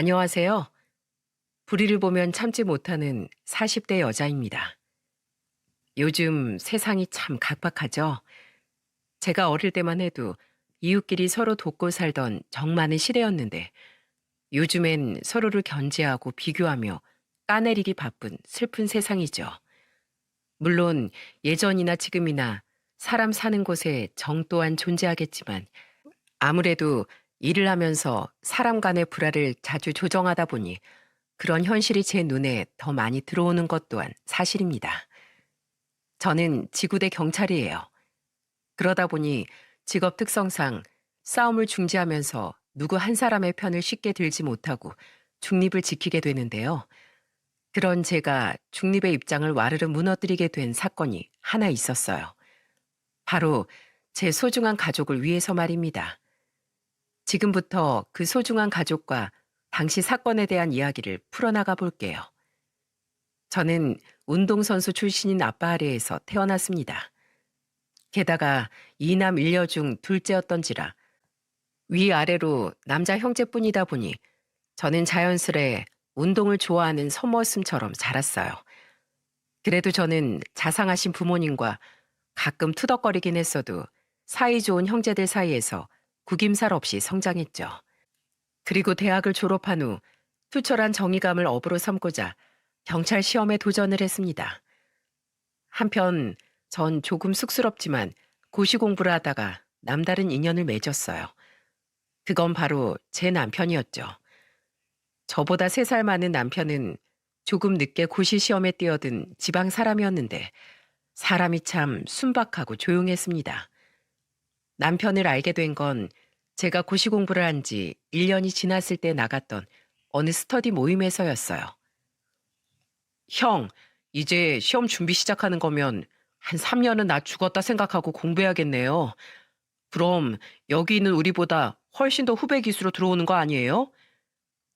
안녕하세요. 불의를 보면 참지 못하는 40대 여자입니다. 요즘 세상이 참 각박하죠? 제가 어릴 때만 해도 이웃끼리 서로 돕고 살던 정 많은 시대였는데 요즘엔 서로를 견제하고 비교하며 까내리기 바쁜 슬픈 세상이죠. 물론 예전이나 지금이나 사람 사는 곳에 정 또한 존재하겠지만 아무래도 일을 하면서 사람 간의 불화를 자주 조정하다 보니 그런 현실이 제 눈에 더 많이 들어오는 것 또한 사실입니다. 저는 지구대 경찰이에요. 그러다 보니 직업 특성상 싸움을 중지하면서 누구 한 사람의 편을 쉽게 들지 못하고 중립을 지키게 되는데요. 그런 제가 중립의 입장을 와르르 무너뜨리게 된 사건이 하나 있었어요. 바로 제 소중한 가족을 위해서 말입니다. 지금부터 그 소중한 가족과 당시 사건에 대한 이야기를 풀어나가 볼게요. 저는 운동선수 출신인 아빠 아래에서 태어났습니다. 게다가 이남 일녀 중 둘째였던지라 위아래로 남자 형제뿐이다 보니 저는 자연스레 운동을 좋아하는 손머슴처럼 자랐어요. 그래도 저는 자상하신 부모님과 가끔 투덕거리긴 했어도 사이좋은 형제들 사이에서 구김살 없이 성장했죠. 그리고 대학을 졸업한 후 투철한 정의감을 업으로 삼고자 경찰 시험에 도전을 했습니다. 한편 전 조금 쑥스럽지만 고시 공부를 하다가 남다른 인연을 맺었어요. 그건 바로 제 남편이었죠. 저보다 3살 많은 남편은 조금 늦게 고시 시험에 뛰어든 지방 사람이었는데 사람이 참 순박하고 조용했습니다. 남편을 알게 된 건 제가 고시 공부를 한 지 1년이 지났을 때 나갔던 어느 스터디 모임에서였어요. 형, 이제 시험 준비 시작하는 거면 한 3년은 나 죽었다 생각하고 공부해야겠네요. 그럼 여기 있는 우리보다 훨씬 더 후배 기수로 들어오는 거 아니에요?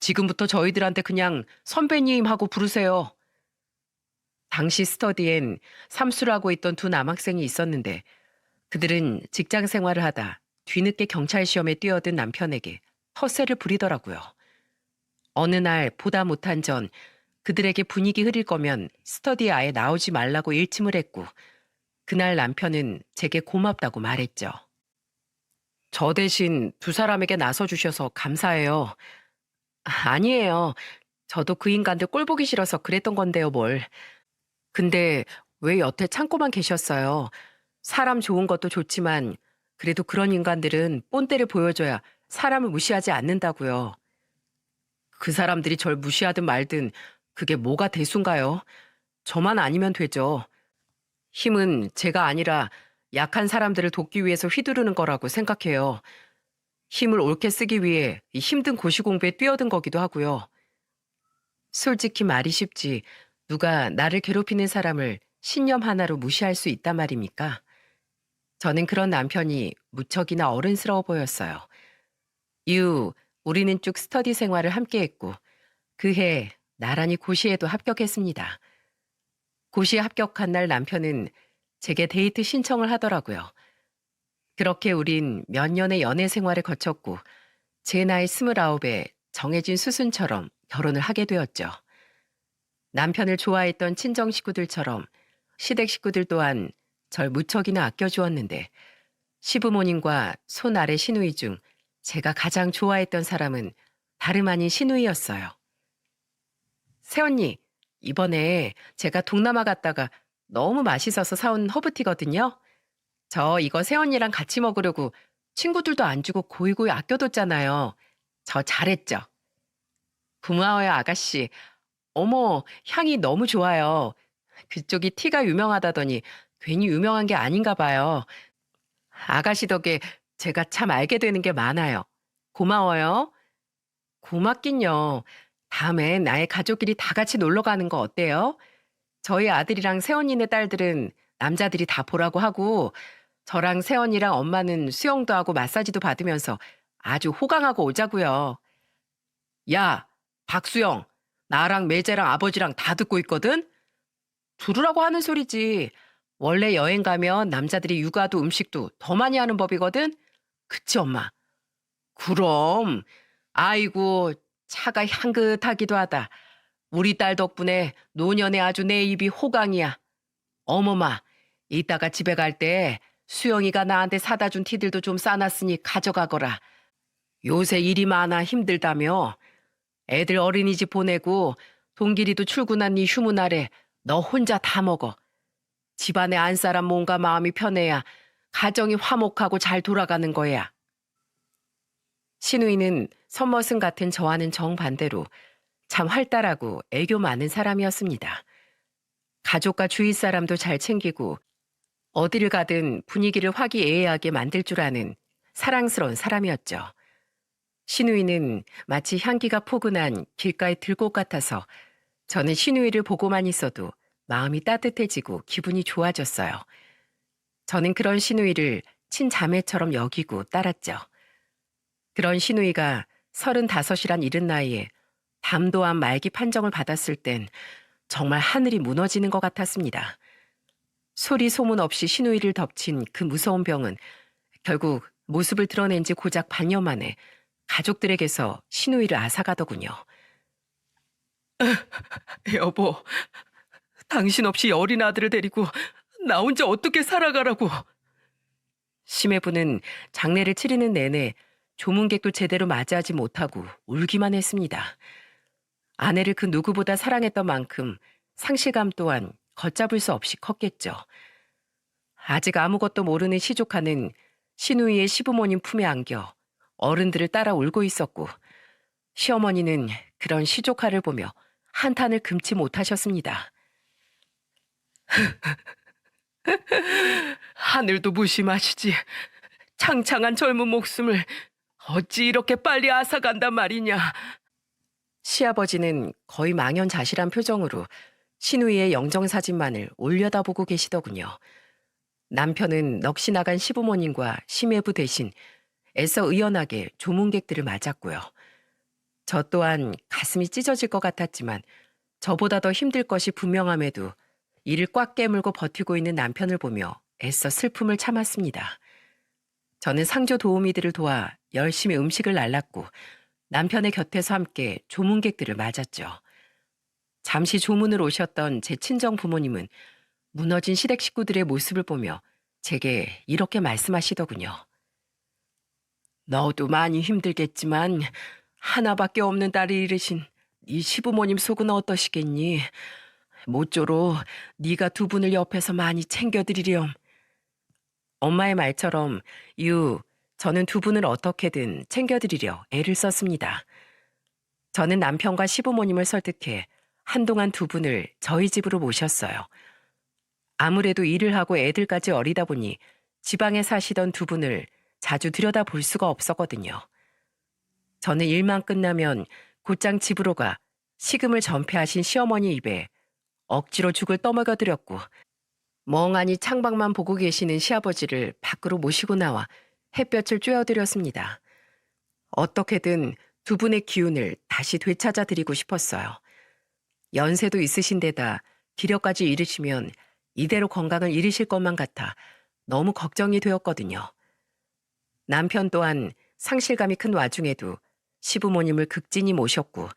지금부터 저희들한테 그냥 선배님 하고 부르세요. 당시 스터디엔 삼수를 하고 있던 두 남학생이 있었는데 그들은 직장 생활을 하다 뒤늦게 경찰 시험에 뛰어든 남편에게 텃세를 부리더라고요. 어느 날 보다 못한 전 그들에게 분위기 흐릴 거면 스터디에 아예 나오지 말라고 일침을 했고 그날 남편은 제게 고맙다고 말했죠. 저 대신 두 사람에게 나서주셔서 감사해요. 아니에요. 저도 그 인간들 꼴 보기 싫어서 그랬던 건데요, 뭘. 근데 왜 여태 참고만 계셨어요? 사람 좋은 것도 좋지만 그래도 그런 인간들은 본때를 보여줘야 사람을 무시하지 않는다고요. 그 사람들이 절 무시하든 말든 그게 뭐가 대수인가요? 저만 아니면 되죠. 힘은 제가 아니라 약한 사람들을 돕기 위해서 휘두르는 거라고 생각해요. 힘을 옳게 쓰기 위해 이 힘든 고시공부에 뛰어든 거기도 하고요. 솔직히 말이 쉽지 누가 나를 괴롭히는 사람을 신념 하나로 무시할 수 있단 말입니까? 저는 그런 남편이 무척이나 어른스러워 보였어요. 이후 우리는 쭉 스터디 생활을 함께 했고 그해 나란히 고시에도 합격했습니다. 고시에 합격한 날 남편은 제게 데이트 신청을 하더라고요. 그렇게 우린 몇 년의 연애 생활을 거쳤고 제 나이 29에 정해진 수순처럼 결혼을 하게 되었죠. 남편을 좋아했던 친정 식구들처럼 시댁 식구들 또한 절 무척이나 아껴주었는데 시부모님과 손 아래 시누이 중 제가 가장 좋아했던 사람은 다름 아닌 시누이였어요. 새언니, 이번에 제가 동남아 갔다가 너무 맛있어서 사온 허브티거든요. 저 이거 새언니랑 같이 먹으려고 친구들도 안 주고 고이고이 아껴뒀잖아요. 저 잘했죠? 고마워요, 아가씨. 어머, 향이 너무 좋아요. 그쪽이 티가 유명하다더니 괜히 유명한 게 아닌가 봐요. 아가씨 덕에 제가 참 알게 되는 게 많아요. 고마워요. 고맙긴요. 다음에 나의 가족끼리 다 같이 놀러 가는 거 어때요? 저희 아들이랑 새언니네 딸들은 남자들이 다 보라고 하고 저랑 새언니랑 엄마는 수영도 하고 마사지도 받으면서 아주 호강하고 오자고요. 야, 박수영, 나랑 매제랑 아버지랑 다 듣고 있거든? 들으라고 하는 소리지. 원래 여행 가면 남자들이 육아도 음식도 더 많이 하는 법이거든? 그치, 엄마? 그럼. 아이고, 차가 향긋하기도 하다. 우리 딸 덕분에 노년에 아주 내 입이 호강이야. 어머마, 이따가 집에 갈 때 수영이가 나한테 사다 준 티들도 좀 싸놨으니 가져가거라. 요새 일이 많아 힘들다며. 애들 어린이집 보내고 동길이도 출근한 이 휴무날에 너 혼자 다 먹어. 집안에 안 사람 몸과 마음이 편해야 가정이 화목하고 잘 돌아가는 거야. 신우이는 선머슴 같은 저와는 정반대로 참 활달하고 애교 많은 사람이었습니다. 가족과 주위 사람도 잘 챙기고 어디를 가든 분위기를 화기애애하게 만들 줄 아는 사랑스러운 사람이었죠. 신우이는 마치 향기가 포근한 길가의 들꽃 같아서 저는 신우이를 보고만 있어도 마음이 따뜻해지고 기분이 좋아졌어요. 저는 그런 신우이를 친자매처럼 여기고 따랐죠. 그런 신우이가 35이란 이른 나이에 담도한 말기 판정을 받았을 땐 정말 하늘이 무너지는 것 같았습니다. 소리 소문 없이 신우이를 덮친 그 무서운 병은 결국 모습을 드러낸 지 고작 반년 만에 가족들에게서 신우이를 앗아가더군요. 여보, 당신 없이 어린 아들을 데리고 나 혼자 어떻게 살아가라고. 심해부는 장례를 치르는 내내 조문객도 제대로 맞이하지 못하고 울기만 했습니다. 아내를 그 누구보다 사랑했던 만큼 상실감 또한 걷잡을 수 없이 컸겠죠. 아직 아무것도 모르는 시조카는 신우이의 시부모님 품에 안겨 어른들을 따라 울고 있었고, 시어머니는 그런 시조카를 보며 한탄을 금치 못하셨습니다. 하늘도 무심하시지. 창창한 젊은 목숨을 어찌 이렇게 빨리 앗아간단 말이냐. 시아버지는 거의 망연자실한 표정으로 신우이의 영정사진만을 올려다보고 계시더군요. 남편은 넋이 나간 시부모님과 심해부 대신 애써 의연하게 조문객들을 맞았고요. 저 또한 가슴이 찢어질 것 같았지만 저보다 더 힘들 것이 분명함에도 이를 꽉 깨물고 버티고 있는 남편을 보며 애써 슬픔을 참았습니다. 저는 상조 도우미들을 도와 열심히 음식을 날랐고 남편의 곁에서 함께 조문객들을 맞았죠. 잠시 조문을 오셨던 제 친정 부모님은 무너진 시댁 식구들의 모습을 보며 제게 이렇게 말씀하시더군요. 너도 많이 힘들겠지만 하나밖에 없는 딸을 잃으신 네 시부모님 속은 어떠시겠니? 모쪼록 네가 두 분을 옆에서 많이 챙겨드리렴. 엄마의 말처럼 이후 저는 두 분을 어떻게든 챙겨드리려 애를 썼습니다. 저는 남편과 시부모님을 설득해 한동안 두 분을 저희 집으로 모셨어요. 아무래도 일을 하고 애들까지 어리다 보니 지방에 사시던 두 분을 자주 들여다볼 수가 없었거든요. 저는 일만 끝나면 곧장 집으로 가 식음을 전폐하신 시어머니 입에 억지로 죽을 떠먹여드렸고, 멍하니 창밖만 보고 계시는 시아버지를 밖으로 모시고 나와 햇볕을 쬐어드렸습니다. 어떻게든 두 분의 기운을 다시 되찾아드리고 싶었어요. 연세도 있으신 데다 기력까지 잃으시면 이대로 건강을 잃으실 것만 같아 너무 걱정이 되었거든요. 남편 또한 상실감이 큰 와중에도 시부모님을 극진히 모셨고,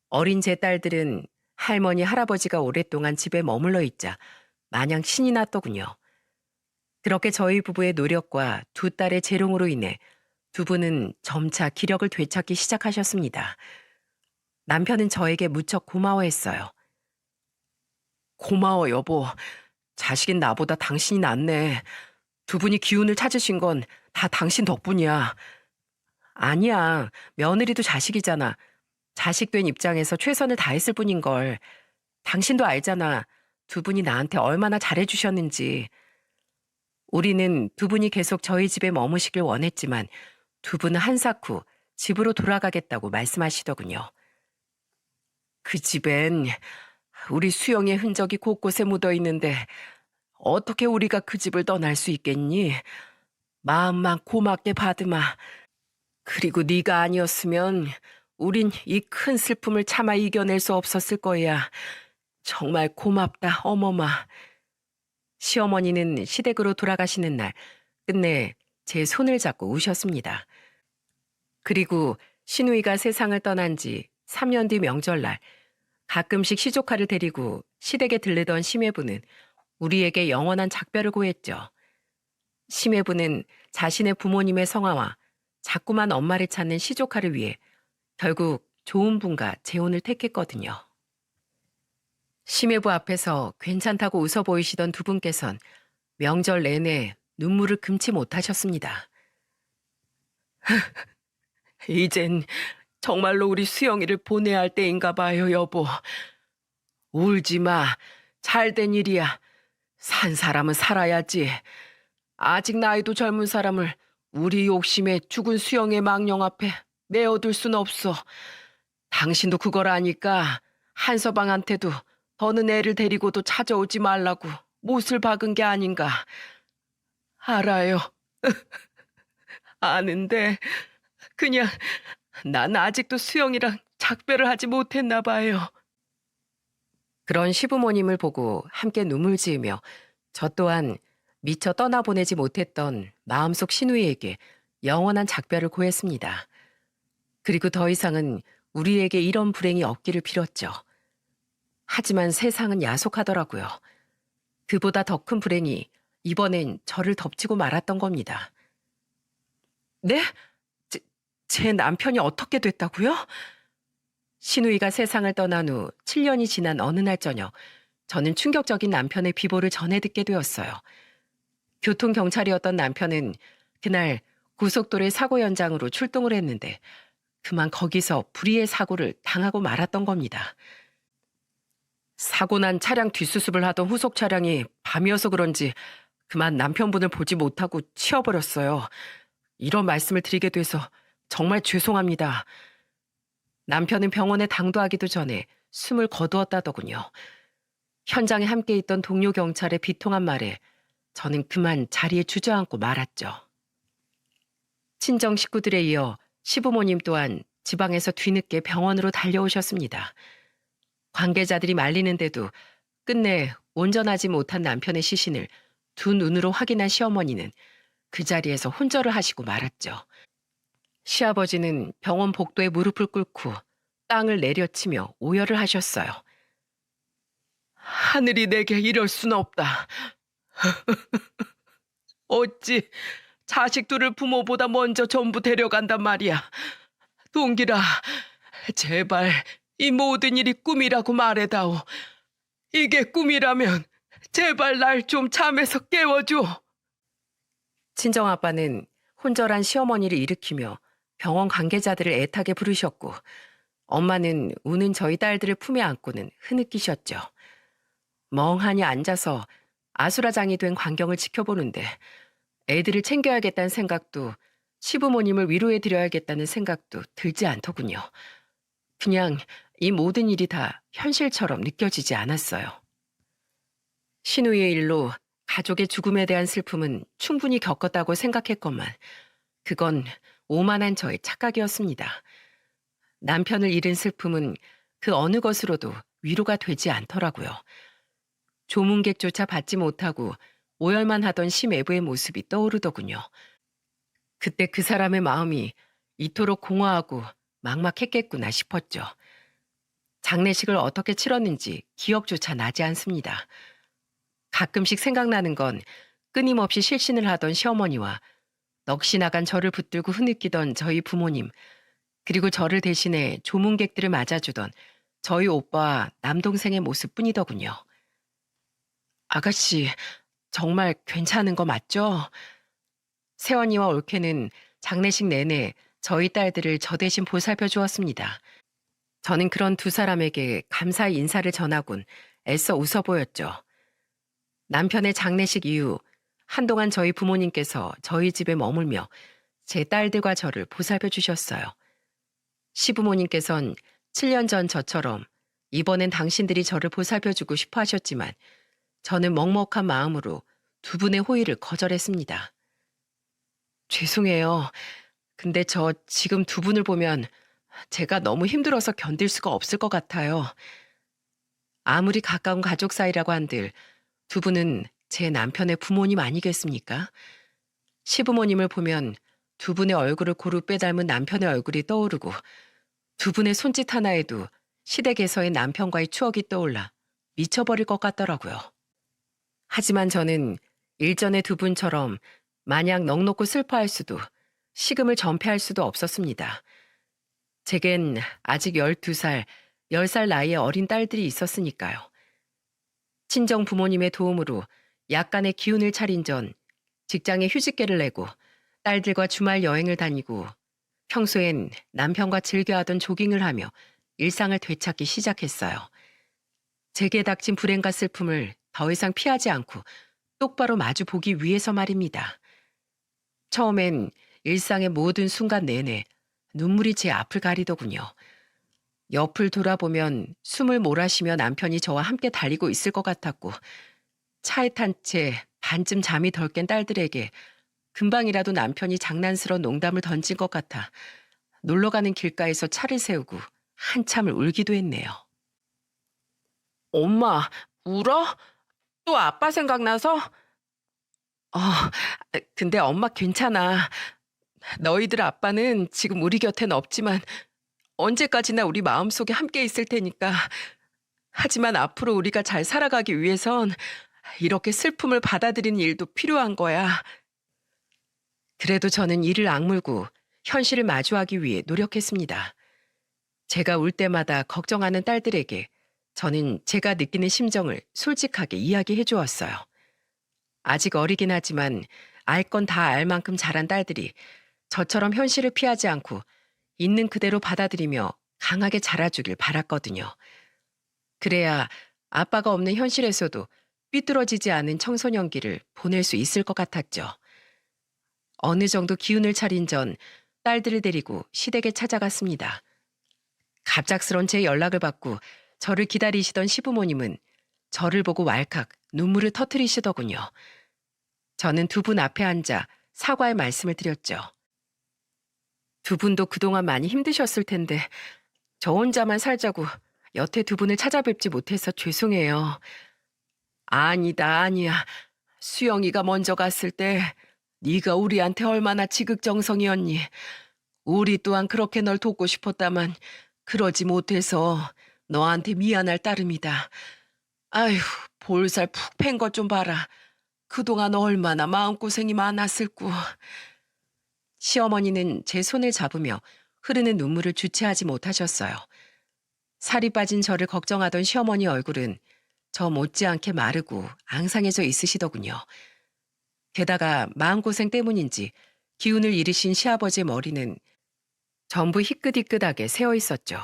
어린 제 딸들은 할머니, 할아버지가 오랫동안 집에 머물러 있자 마냥 신이 났더군요. 그렇게 저희 부부의 노력과 두 딸의 재롱으로 인해 두 분은 점차 기력을 되찾기 시작하셨습니다. 남편은 저에게 무척 고마워했어요. 고마워, 여보. 자식인 나보다 당신이 낫네. 두 분이 기운을 찾으신 건 다 당신 덕분이야. 아니야. 며느리도 자식이잖아. 자식된 입장에서 최선을 다했을 뿐인걸. 당신도 알잖아. 두 분이 나한테 얼마나 잘해주셨는지. 우리는 두 분이 계속 저희 집에 머무시길 원했지만 두 분은 한삭 후 집으로 돌아가겠다고 말씀하시더군요. 그 집엔 우리 수영의 흔적이 곳곳에 묻어 있는데 어떻게 우리가 그 집을 떠날 수 있겠니? 마음만 고맙게 받으마. 그리고 네가 아니었으면 우린 이 큰 슬픔을 참아 이겨낼 수 없었을 거야. 정말 고맙다, 어머마. 시어머니는 시댁으로 돌아가시는 날 끝내 제 손을 잡고 우셨습니다. 그리고 신우이가 세상을 떠난 지 3년 뒤 명절날 가끔씩 시조카를 데리고 시댁에 들르던 심해부는 우리에게 영원한 작별을 고했죠. 심해부는 자신의 부모님의 성화와 자꾸만 엄마를 찾는 시조카를 위해 결국 좋은 분과 재혼을 택했거든요. 심해부 앞에서 괜찮다고 웃어 보이시던 두 분께선 명절 내내 눈물을 금치 못하셨습니다. 이젠 정말로 우리 수영이를 보내야 할 때인가 봐요, 여보. 울지 마. 잘된 일이야. 산 사람은 살아야지. 아직 나이도 젊은 사람을 우리 욕심에 죽은 수영의 망령 앞에 내어둘 순 없어. 당신도 그걸 아니까 한서방한테도 더는 애를 데리고도 찾아오지 말라고 못을 박은 게 아닌가. 알아요. 아는데 그냥 난 아직도 수영이랑 작별을 하지 못했나 봐요. 그런 시부모님을 보고 함께 눈물 지으며 저 또한 미처 떠나보내지 못했던 마음속 신우이에게 영원한 작별을 고했습니다. 그리고 더 이상은 우리에게 이런 불행이 없기를 빌었죠. 하지만 세상은 야속하더라고요. 그보다 더 큰 불행이 이번엔 저를 덮치고 말았던 겁니다. 네? 제 남편이 어떻게 됐다고요? 신우이가 세상을 떠난 후 7년이 지난 어느 날 저녁, 저는 충격적인 남편의 비보를 전해 듣게 되었어요. 교통경찰이었던 남편은 그날 고속도로의 사고 현장으로 출동을 했는데 그만 거기서 불의의 사고를 당하고 말았던 겁니다. 사고 난 차량 뒷수습을 하던 후속 차량이 밤이어서 그런지 그만 남편분을 보지 못하고 치워버렸어요. 이런 말씀을 드리게 돼서 정말 죄송합니다. 남편은 병원에 당도하기도 전에 숨을 거두었다더군요. 현장에 함께 있던 동료 경찰의 비통한 말에 저는 그만 자리에 주저앉고 말았죠. 친정 식구들에 이어 시부모님 또한 지방에서 뒤늦게 병원으로 달려오셨습니다. 관계자들이 말리는데도 끝내 온전하지 못한 남편의 시신을 두 눈으로 확인한 시어머니는 그 자리에서 혼절을 하시고 말았죠. 시아버지는 병원 복도에 무릎을 꿇고 땅을 내려치며 오열을 하셨어요. 하늘이 내게 이럴 수는 없다. 어찌 자식들을 부모보다 먼저 전부 데려간단 말이야. 동길아, 제발 이 모든 일이 꿈이라고 말해다오. 이게 꿈이라면 제발 날 좀 잠에서 깨워줘. 친정아빠는 혼절한 시어머니를 일으키며 병원 관계자들을 애타게 부르셨고 엄마는 우는 저희 딸들을 품에 안고는 흐느끼셨죠. 멍하니 앉아서 아수라장이 된 광경을 지켜보는데 애들을 챙겨야겠다는 생각도 시부모님을 위로해드려야겠다는 생각도 들지 않더군요. 그냥 이 모든 일이 다 현실처럼 느껴지지 않았어요. 신우이의 일로 가족의 죽음에 대한 슬픔은 충분히 겪었다고 생각했건만 그건 오만한 저의 착각이었습니다. 남편을 잃은 슬픔은 그 어느 것으로도 위로가 되지 않더라고요. 조문객조차 받지 못하고 오열만 하던 심애부의 모습이 떠오르더군요. 그때 그 사람의 마음이 이토록 공허하고 막막했겠구나 싶었죠. 장례식을 어떻게 치렀는지 기억조차 나지 않습니다. 가끔씩 생각나는 건 끊임없이 실신을 하던 시어머니와 넋이 나간 저를 붙들고 흐느끼던 저희 부모님, 그리고 저를 대신해 조문객들을 맞아주던 저희 오빠와 남동생의 모습뿐이더군요. 아가씨, 정말 괜찮은 거 맞죠? 세원이와 올케는 장례식 내내 저희 딸들을 저 대신 보살펴 주었습니다. 저는 그런 두 사람에게 감사의 인사를 전하곤 애써 웃어 보였죠. 남편의 장례식 이후 한동안 저희 부모님께서 저희 집에 머물며 제 딸들과 저를 보살펴 주셨어요. 시부모님께선 7년 전 저처럼 이번엔 당신들이 저를 보살펴 주고 싶어 하셨지만 저는 먹먹한 마음으로 두 분의 호의를 거절했습니다. 죄송해요. 근데 저 지금 두 분을 보면 제가 너무 힘들어서 견딜 수가 없을 것 같아요. 아무리 가까운 가족 사이라고 한들 두 분은 제 남편의 부모님 아니겠습니까? 시부모님을 보면 두 분의 얼굴을 고루 빼닮은 남편의 얼굴이 떠오르고 두 분의 손짓 하나에도 시댁에서의 남편과의 추억이 떠올라 미쳐버릴 것 같더라고요. 하지만 저는 일전의 두 분처럼 마냥 넋놓고 슬퍼할 수도 식음을 전폐할 수도 없었습니다. 제겐 아직 12살, 10살 나이의 어린 딸들이 있었으니까요. 친정 부모님의 도움으로 약간의 기운을 차린 전 직장에 휴직계를 내고 딸들과 주말 여행을 다니고 평소엔 남편과 즐겨하던 조깅을 하며 일상을 되찾기 시작했어요. 제게 닥친 불행과 슬픔을 더 이상 피하지 않고 똑바로 마주 보기 위해서 말입니다. 처음엔 일상의 모든 순간 내내 눈물이 제 앞을 가리더군요. 옆을 돌아보면 숨을 몰아쉬며 남편이 저와 함께 달리고 있을 것 같았고 차에 탄 채 반쯤 잠이 덜 깬 딸들에게 금방이라도 남편이 장난스러운 농담을 던진 것 같아 놀러가는 길가에서 차를 세우고 한참을 울기도 했네요. 엄마, 울어? 또 아빠 생각나서? 어, 근데 엄마 괜찮아. 너희들 아빠는 지금 우리 곁엔 없지만 언제까지나 우리 마음속에 함께 있을 테니까. 하지만 앞으로 우리가 잘 살아가기 위해선 이렇게 슬픔을 받아들이는 일도 필요한 거야. 그래도 저는 이를 악물고 현실을 마주하기 위해 노력했습니다. 제가 울 때마다 걱정하는 딸들에게 저는 제가 느끼는 심정을 솔직하게 이야기해 주었어요. 아직 어리긴 하지만 알 건 다 알 만큼 자란 딸들이 저처럼 현실을 피하지 않고 있는 그대로 받아들이며 강하게 자라주길 바랐거든요. 그래야 아빠가 없는 현실에서도 삐뚤어지지 않은 청소년기를 보낼 수 있을 것 같았죠. 어느 정도 기운을 차린 전 딸들을 데리고 시댁에 찾아갔습니다. 갑작스런 제 연락을 받고 저를 기다리시던 시부모님은 저를 보고 왈칵 눈물을 터뜨리시더군요. 저는 두 분 앞에 앉아 사과의 말씀을 드렸죠. 두 분도 그동안 많이 힘드셨을 텐데 저 혼자만 살자고 여태 두 분을 찾아뵙지 못해서 죄송해요. 아니다, 아니야. 수영이가 먼저 갔을 때 네가 우리한테 얼마나 지극정성이었니. 우리 또한 그렇게 널 돕고 싶었다만 그러지 못해서 너한테 미안할 따름이다. 아휴, 볼살 푹 팬 것 좀 봐라. 그동안 얼마나 마음고생이 많았을꼬. 시어머니는 제 손을 잡으며 흐르는 눈물을 주체하지 못하셨어요. 살이 빠진 저를 걱정하던 시어머니 얼굴은 저 못지않게 마르고 앙상해져 있으시더군요. 게다가 마음고생 때문인지 기운을 잃으신 시아버지의 머리는 전부 희끗희끗하게 새어 있었죠.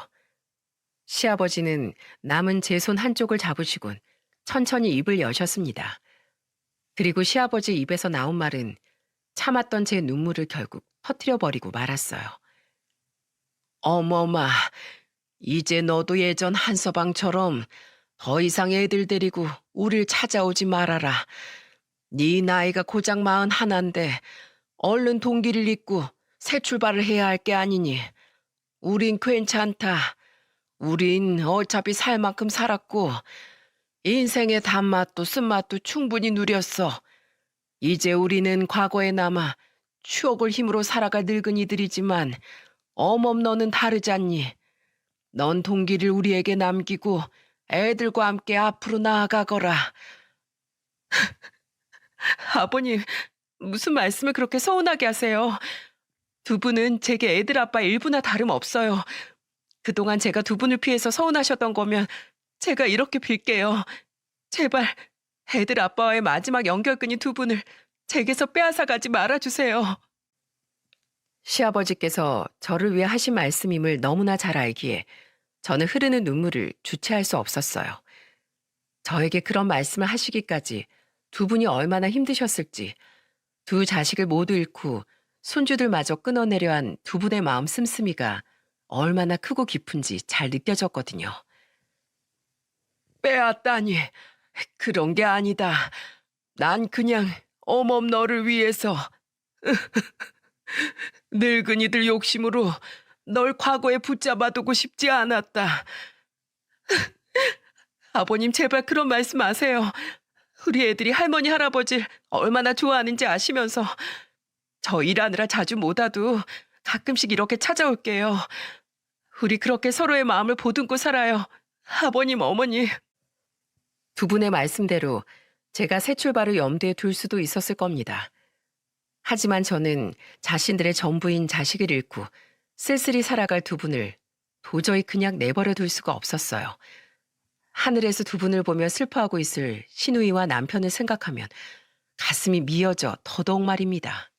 시아버지는 남은 제 손 한쪽을 잡으시곤 천천히 입을 여셨습니다. 그리고 시아버지 입에서 나온 말은 참았던 제 눈물을 결국 터뜨려버리고 말았어요. 어머마, 이제 너도 예전 한서방처럼 더 이상 애들 데리고 우릴 찾아오지 말아라. 네 나이가 고작 41인데 얼른 동기를 잇고 새 출발을 해야 할 게 아니니. 우린 괜찮다. 우린 어차피 살 만큼 살았고 인생의 단맛도 쓴맛도 충분히 누렸어. 이제 우리는 과거에 남아 추억을 힘으로 살아갈 늙은이들이지만 어멈 너는 다르잖니. 넌 동기를 우리에게 남기고 애들과 함께 앞으로 나아가거라. 아버님, 무슨 말씀을 그렇게 서운하게 하세요. 두 분은 제게 애들 아빠 일부나 다름없어요. 그동안 제가 두 분을 피해서 서운하셨던 거면 제가 이렇게 빌게요. 제발 애들 아빠와의 마지막 연결끈인 두 분을 제게서 빼앗아 가지 말아주세요. 시아버지께서 저를 위해 하신 말씀임을 너무나 잘 알기에 저는 흐르는 눈물을 주체할 수 없었어요. 저에게 그런 말씀을 하시기까지 두 분이 얼마나 힘드셨을지, 두 자식을 모두 잃고 손주들마저 끊어내려 한 두 분의 마음 씀씀이가 얼마나 크고 깊은지 잘 느껴졌거든요. 빼앗다니, 그런 게 아니다. 난 그냥 어멈 너를 위해서 늙은이들 욕심으로 널 과거에 붙잡아두고 싶지 않았다. 아버님, 제발 그런 말씀 마세요. 우리 애들이 할머니 할아버지를 얼마나 좋아하는지 아시면서 저 일하느라 자주 못 와도 가끔씩 이렇게 찾아올게요. 우리 그렇게 서로의 마음을 보듬고 살아요. 아버님, 어머니. 두 분의 말씀대로 제가 새 출발을 염두에 둘 수도 있었을 겁니다. 하지만 저는 자신들의 전부인 자식을 잃고 쓸쓸히 살아갈 두 분을 도저히 그냥 내버려 둘 수가 없었어요. 하늘에서 두 분을 보며 슬퍼하고 있을 시누이와 남편을 생각하면 가슴이 미어져 더더욱 말입니다.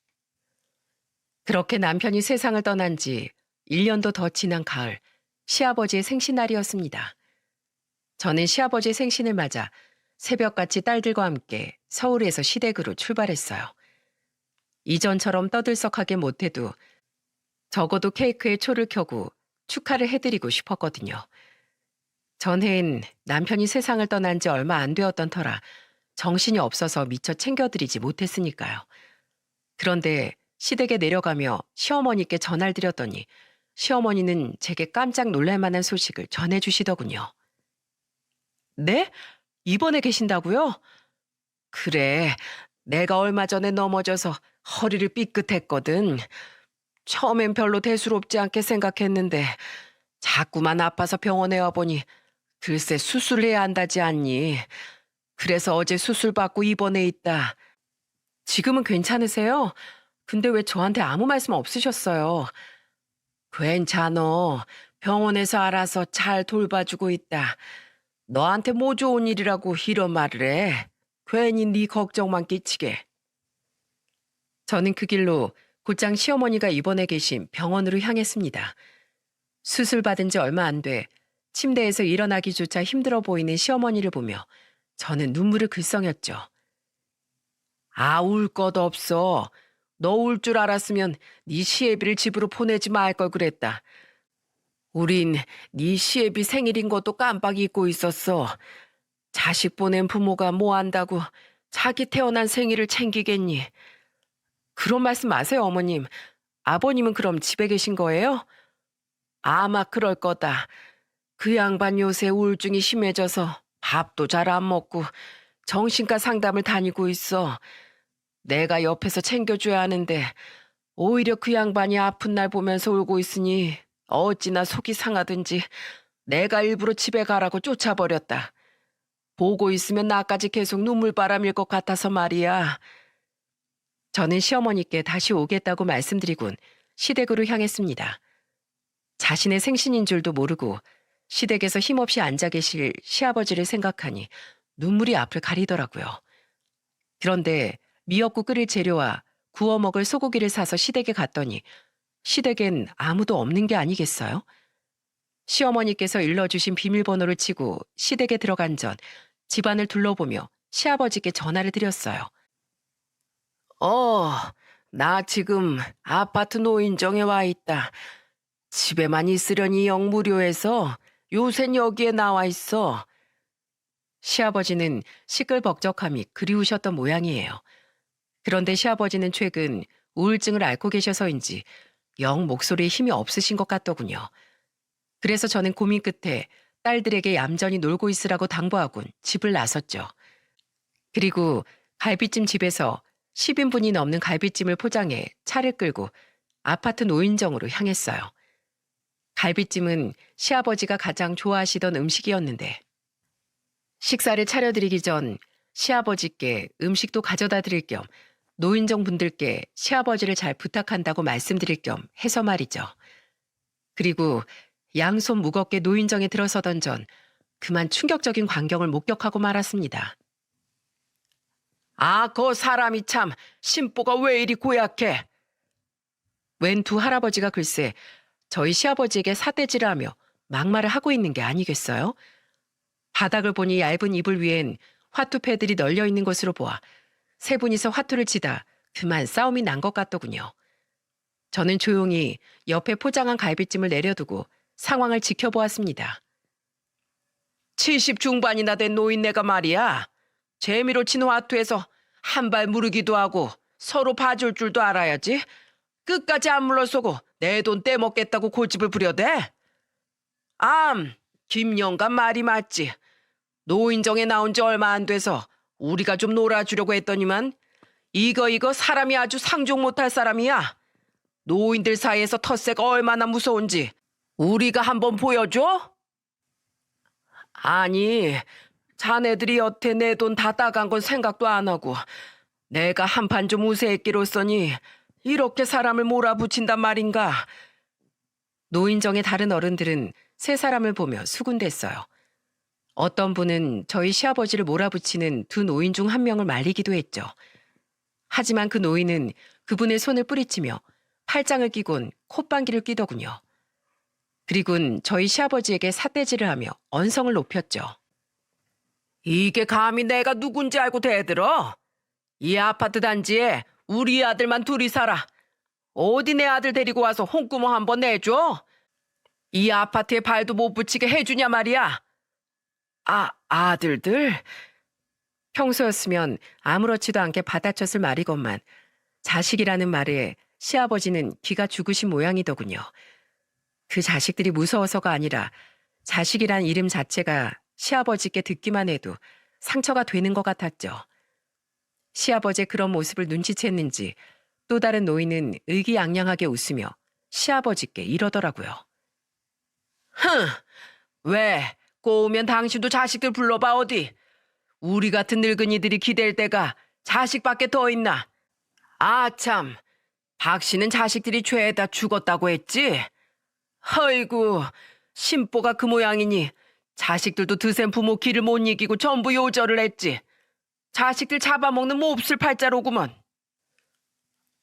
그렇게 남편이 세상을 떠난 지 1년도 더 지난 가을, 시아버지의 생신날이었습니다. 저는 시아버지의 생신을 맞아 새벽같이 딸들과 함께 서울에서 시댁으로 출발했어요. 이전처럼 떠들썩하게 못해도 적어도 케이크에 초를 켜고 축하를 해드리고 싶었거든요. 전해엔 남편이 세상을 떠난 지 얼마 안 되었던 터라 정신이 없어서 미처 챙겨드리지 못했으니까요. 그런데 시댁에 내려가며 시어머니께 전화를 드렸더니 시어머니는 제게 깜짝 놀랄 만한 소식을 전해주시더군요. 네? 입원해 계신다고요? 그래, 내가 얼마 전에 넘어져서 허리를 삐끗했거든. 처음엔 별로 대수롭지 않게 생각했는데 자꾸만 아파서 병원에 와보니 글쎄 수술해야 한다지 않니. 그래서 어제 수술받고 입원해 있다. 지금은 괜찮으세요? 근데 왜 저한테 아무 말씀 없으셨어요? 괜찮어. 병원에서 알아서 잘 돌봐주고 있다. 너한테 뭐 좋은 일이라고 이런 말을 해. 괜히 네 걱정만 끼치게. 저는 그 길로 곧장 시어머니가 입원해 계신 병원으로 향했습니다. 수술 받은 지 얼마 안 돼 침대에서 일어나기조차 힘들어 보이는 시어머니를 보며 저는 눈물을 글썽였죠. 아, 울 것 없어. 너 울 줄 알았으면 네 시애비를 집으로 보내지 말 걸 그랬다. 우린 네 시애비 생일인 것도 깜빡 잊고 있었어. 자식 보낸 부모가 뭐 한다고 자기 태어난 생일을 챙기겠니? 그런 말씀 마세요, 어머님. 아버님은 그럼 집에 계신 거예요? 아마 그럴 거다. 그 양반 요새 우울증이 심해져서 밥도 잘 안 먹고 정신과 상담을 다니고 있어. 내가 옆에서 챙겨줘야 하는데 오히려 그 양반이 아픈 날 보면서 울고 있으니 어찌나 속이 상하든지 내가 일부러 집에 가라고 쫓아버렸다. 보고 있으면 나까지 계속 눈물바람일 것 같아서 말이야. 저는 시어머니께 다시 오겠다고 말씀드리곤 시댁으로 향했습니다. 자신의 생신인 줄도 모르고 시댁에서 힘없이 앉아 계실 시아버지를 생각하니 눈물이 앞을 가리더라고요. 그런데 미역국 끓일 재료와 구워 먹을 소고기를 사서 시댁에 갔더니 시댁엔 아무도 없는 게 아니겠어요? 시어머니께서 일러주신 비밀번호를 치고 시댁에 들어간 전 집안을 둘러보며 시아버지께 전화를 드렸어요. 나 지금 아파트 노인정에 와 있다. 집에만 있으려니 영 무료해서 요샌 여기에 나와 있어. 시아버지는 시끌벅적함이 그리우셨던 모양이에요. 그런데 시아버지는 최근 우울증을 앓고 계셔서인지 영 목소리에 힘이 없으신 것 같더군요. 그래서 저는 고민 끝에 딸들에게 얌전히 놀고 있으라고 당부하곤 집을 나섰죠. 그리고 갈비찜 집에서 10인분이 넘는 갈비찜을 포장해 차를 끌고 아파트 노인정으로 향했어요. 갈비찜은 시아버지가 가장 좋아하시던 음식이었는데 식사를 차려드리기 전 시아버지께 음식도 가져다 드릴 겸 노인정 분들께 시아버지를 잘 부탁한다고 말씀드릴 겸 해서 말이죠. 그리고 양손 무겁게 노인정에 들어서던 전 그만 충격적인 광경을 목격하고 말았습니다. 아, 그 사람이 참 심보가 왜 이리 고약해? 웬 두 할아버지가 글쎄 저희 시아버지에게 사대질을 하며 막말을 하고 있는 게 아니겠어요? 바닥을 보니 얇은 이불 위엔 화투패들이 널려 있는 것으로 보아 세 분이서 화투를 치다 그만 싸움이 난 것 같더군요. 저는 조용히 옆에 포장한 갈비찜을 내려두고 상황을 지켜보았습니다. 70 중반이나 된 노인네가 말이야. 재미로 치는 화투에서 한 발 무르기도 하고 서로 봐줄 줄도 알아야지. 끝까지 안 물러서고 내 돈 떼먹겠다고 고집을 부려대? 김영감 말이 맞지. 노인정에 나온 지 얼마 안 돼서 우리가 좀 놀아주려고 했더니만 이거 사람이 아주 상종 못할 사람이야. 노인들 사이에서 텃세가 얼마나 무서운지 우리가 한번 보여줘? 아니, 자네들이 여태 내 돈 다 따간 건 생각도 안 하고 내가 한판 좀 우세했기로써니 이렇게 사람을 몰아붙인단 말인가. 노인정의 다른 어른들은 세 사람을 보며 수군댔어요. 어떤 분은 저희 시아버지를 몰아붙이는 두 노인 중 한 명을 말리기도 했죠. 하지만 그 노인은 그분의 손을 뿌리치며 팔짱을 끼곤 콧방귀를 뀌더군요. 그리곤 저희 시아버지에게 삿대질을 하며 언성을 높였죠. 이게 감히 내가 누군지 알고 대들어? 이 아파트 단지에 우리 아들만 둘이 살아. 어디 내 아들 데리고 와서 홍구멍 한번 내줘? 이 아파트에 발도 못 붙이게 해주냐 말이야. 아들들? 평소였으면 아무렇지도 않게 받아쳤을 말이건만 자식이라는 말에 시아버지는 기가 죽으신 모양이더군요. 그 자식들이 무서워서가 아니라 자식이란 이름 자체가 시아버지께 듣기만 해도 상처가 되는 것 같았죠. 시아버지의 그런 모습을 눈치챘는지 또 다른 노인은 의기양양하게 웃으며 시아버지께 이러더라고요. 흥! 왜? 꼬우면 당신도 자식들 불러봐 어디. 우리 같은 늙은이들이 기댈 때가 자식밖에 더 있나. 참, 박 씨는 자식들이 죄에다 죽었다고 했지? 허이구, 심보가 그 모양이니 자식들도 드센 부모 기를 못 이기고 전부 요절을 했지. 자식들 잡아먹는 몹쓸 팔자로구먼.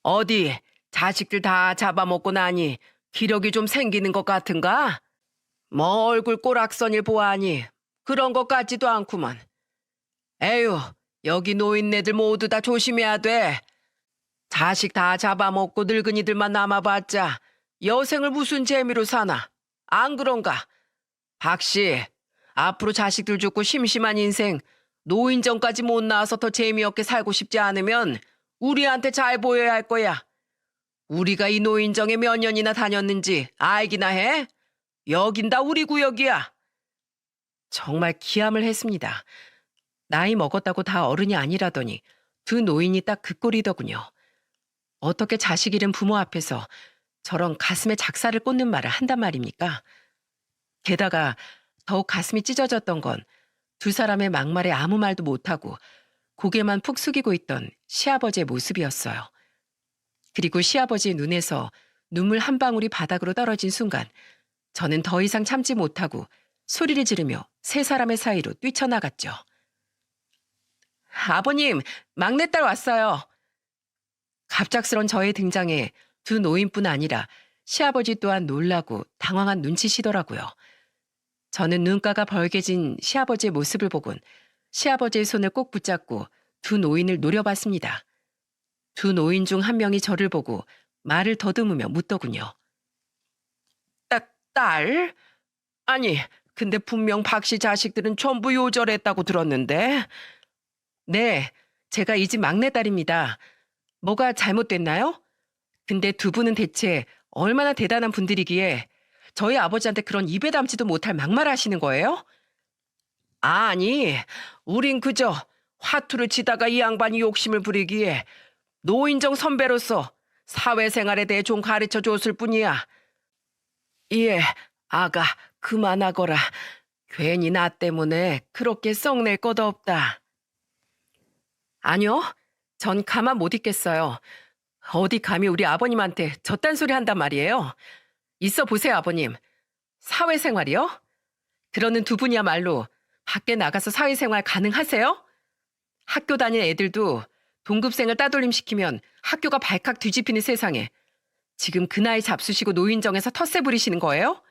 어디 자식들 다 잡아먹고 나니 기력이 좀 생기는 것 같은가? 뭐 얼굴 꼬락선일 보아하니 그런 것 같지도 않구먼. 에휴, 여기 노인네들 모두 다 조심해야 돼. 자식 다 잡아먹고 늙은이들만 남아봤자 여생을 무슨 재미로 사나. 안 그런가? 박씨, 앞으로 자식들 죽고 심심한 인생 노인정까지 못 나와서 더 재미없게 살고 싶지 않으면 우리한테 잘 보여야 할 거야. 우리가 이 노인정에 몇 년이나 다녔는지 알기나 해? 여긴 다 우리 구역이야. 정말 기함을 했습니다. 나이 먹었다고 다 어른이 아니라더니 두 노인이 딱 그 꼴이더군요. 어떻게 자식 잃은 부모 앞에서 저런 가슴에 작사를 꽂는 말을 한단 말입니까? 게다가 더욱 가슴이 찢어졌던 건 두 사람의 막말에 아무 말도 못하고 고개만 푹 숙이고 있던 시아버지의 모습이었어요. 그리고 시아버지의 눈에서 눈물 한 방울이 바닥으로 떨어진 순간 저는 더 이상 참지 못하고 소리를 지르며 세 사람의 사이로 뛰쳐나갔죠. 아버님, 막내딸 왔어요. 갑작스런 저의 등장에 두 노인뿐 아니라 시아버지 또한 놀라고 당황한 눈치시더라고요. 저는 눈가가 벌개진 시아버지의 모습을 보곤 시아버지의 손을 꼭 붙잡고 두 노인을 노려봤습니다. 두 노인 중 한 명이 저를 보고 말을 더듬으며 묻더군요. 딸? 아니, 근데 분명 박씨 자식들은 전부 요절했다고 들었는데. 네, 제가 이 집 막내딸입니다. 뭐가 잘못됐나요? 근데 두 분은 대체 얼마나 대단한 분들이기에 저희 아버지한테 그런 입에 담지도 못할 막말을 하시는 거예요? 아니, 우린 그저 화투를 치다가 이 양반이 욕심을 부리기에 노인정 선배로서 사회생활에 대해 좀 가르쳐 줬을 뿐이야. 예, 아가, 그만하거라. 괜히 나 때문에 그렇게 썩낼 것 없다. 아니요, 전 가만 못 있겠어요. 어디 감히 우리 아버님한테 저딴 소리 한단 말이에요. 있어 보세요, 아버님. 사회생활이요? 그러는 두 분이야말로 밖에 나가서 사회생활 가능하세요? 학교 다니는 애들도 동급생을 따돌림시키면 학교가 발칵 뒤집히는 세상에 지금 그 나이 잡수시고 노인정에서 텃세 부리시는 거예요?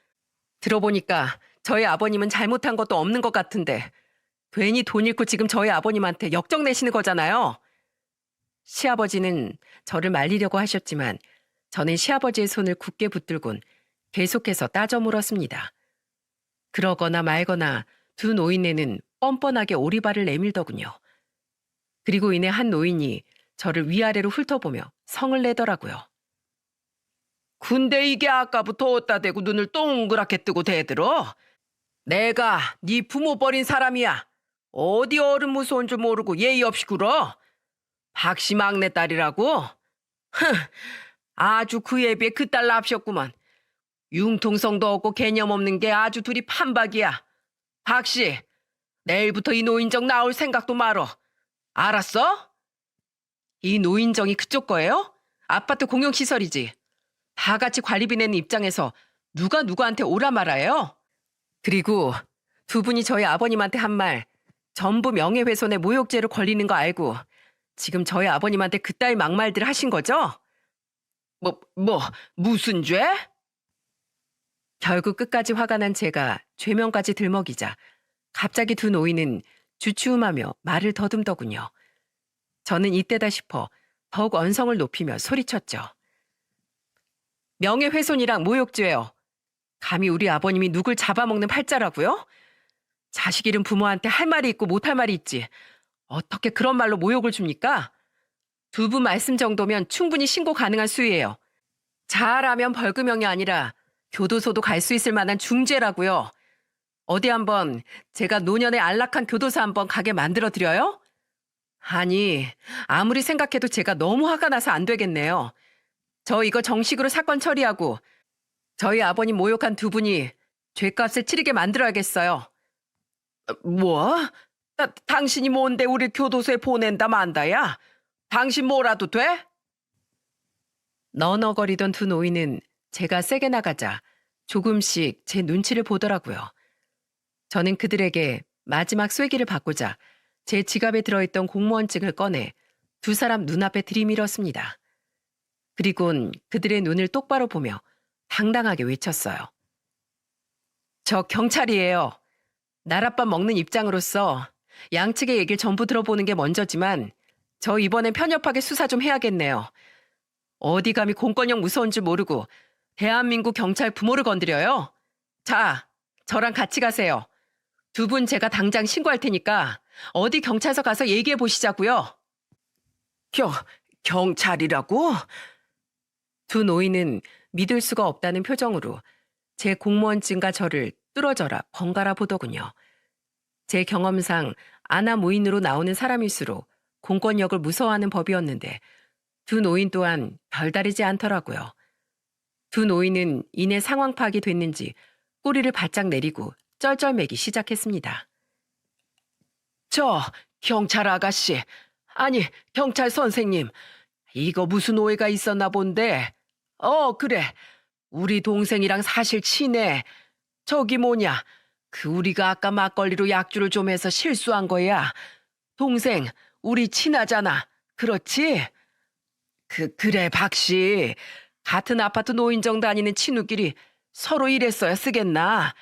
들어보니까 저희 아버님은 잘못한 것도 없는 것 같은데 괜히 돈 잃고 지금 저희 아버님한테 역정 내시는 거잖아요. 시아버지는 저를 말리려고 하셨지만 저는 시아버지의 손을 굳게 붙들곤 계속해서 따져 물었습니다. 그러거나 말거나 두 노인네는 뻔뻔하게 오리발을 내밀더군요. 그리고 이내 한 노인이 저를 위아래로 훑어보며 성을 내더라고요. 근데 이게 아까부터 어디다 대고 눈을 동그랗게 뜨고 대들어? 내가 네 부모 버린 사람이야. 어디 어른 무서운 줄 모르고 예의 없이 굴어? 박씨 막내딸이라고? 흥, 아주 그에 비해 그딸 납셨구만. 융통성도 없고 개념 없는 게 아주 둘이 판박이야. 박씨, 내일부터 이 노인정 나올 생각도 말어. 알았어? 이 노인정이 그쪽 거예요? 아파트 공용시설이지. 다 같이 관리비 내는 입장에서 누가 누구한테 오라 말아요? 그리고 두 분이 저희 아버님한테 한 말 전부 명예훼손에 모욕죄로 걸리는 거 알고 지금 저희 아버님한테 그따위 막말들 하신 거죠? 무슨 죄? 결국 끝까지 화가 난 제가 죄명까지 들먹이자 갑자기 두 노인은 주춤하며 말을 더듬더군요. 저는 이때다 싶어 더욱 언성을 높이며 소리쳤죠. 명예훼손이랑 모욕죄요. 감히 우리 아버님이 누굴 잡아먹는 팔자라고요? 자식 잃은 부모한테 할 말이 있고 못할 말이 있지. 어떻게 그런 말로 모욕을 줍니까? 두 분 말씀 정도면 충분히 신고 가능한 수위예요. 잘하면 벌금형이 아니라 교도소도 갈 수 있을 만한 중죄라고요. 어디 한번 제가 노년에 안락한 교도소 한번 가게 만들어 드려요? 아니, 아무리 생각해도 제가 너무 화가 나서 안 되겠네요. 저 이거 정식으로 사건 처리하고 저희 아버님 모욕한 두 분이 죄값을 치르게 만들어야겠어요. 뭐? 당신이 뭔데 우리 교도소에 보낸다 만다야? 당신 뭐라도 돼? 너너거리던 두 노인은 제가 세게 나가자 조금씩 제 눈치를 보더라고요. 저는 그들에게 마지막 쐐기를 받고자 제 지갑에 들어있던 공무원증을 꺼내 두 사람 눈앞에 들이밀었습니다. 그리곤 그들의 눈을 똑바로 보며 당당하게 외쳤어요. 저 경찰이에요. 나랏밥 먹는 입장으로서 양측의 얘기를 전부 들어보는 게 먼저지만 저 이번엔 편협하게 수사 좀 해야겠네요. 어디 감히 공권력 무서운 줄 모르고 대한민국 경찰 부모를 건드려요? 자, 저랑 같이 가세요. 두 분 제가 당장 신고할 테니까 어디 경찰서 가서 얘기해 보시자고요. 경찰이라고? 두 노인은 믿을 수가 없다는 표정으로 제 공무원증과 저를 뚫어져라 번갈아 보더군요. 제 경험상 아나무인으로 나오는 사람일수록 공권력을 무서워하는 법이었는데 두 노인 또한 별다르지 않더라고요. 두 노인은 이내 상황 파악이 됐는지 꼬리를 바짝 내리고 쩔쩔매기 시작했습니다. 저 경찰 아가씨, 아니 경찰 선생님, 이거 무슨 오해가 있었나 본데. 그래, 우리 동생이랑 사실 친해. 저기 뭐냐, 우리가 아까 막걸리로 약주를 좀 해서 실수한 거야. 동생, 우리 친하잖아. 그렇지? 그래 박씨. 같은 아파트 노인정 다니는 친구끼리 서로 이랬어야 쓰겠나.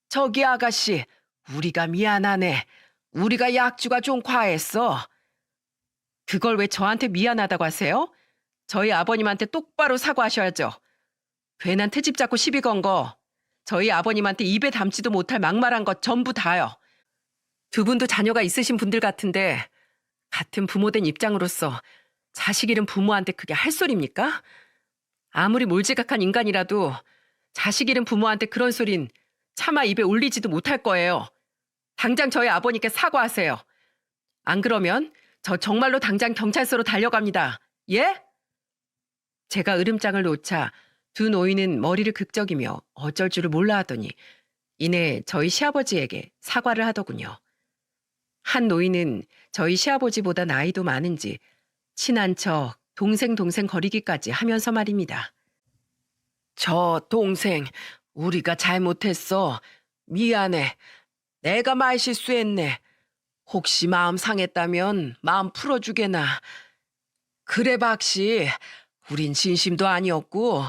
저기 아가씨, 우리가 미안하네. 우리가 약주가 좀 과했어. 그걸 왜 저한테 미안하다고 하세요? 저희 아버님한테 똑바로 사과하셔야죠. 괜한 트집 잡고 시비 건 거, 저희 아버님한테 입에 담지도 못할 막말한 것 전부 다요. 두 분도 자녀가 있으신 분들 같은데 같은 부모된 입장으로서 자식 잃은 부모한테 그게 할 소리입니까? 아무리 몰지각한 인간이라도 자식 잃은 부모한테 그런 소린 차마 입에 올리지도 못할 거예요. 당장 저희 아버님께 사과하세요. 안 그러면 저 정말로 당장 경찰서로 달려갑니다. 예? 제가 으름장을 놓자 두 노인은 머리를 극적이며 어쩔 줄을 몰라 하더니 이내 저희 시아버지에게 사과를 하더군요. 한 노인은 저희 시아버지보다 나이도 많은지 친한 척 동생 거리기까지 하면서 말입니다. 저 동생, 우리가 잘못했어. 미안해. 내가 말실수했네. 혹시 마음 상했다면 마음 풀어주게나. 그래 박씨, 우린 진심도 아니었고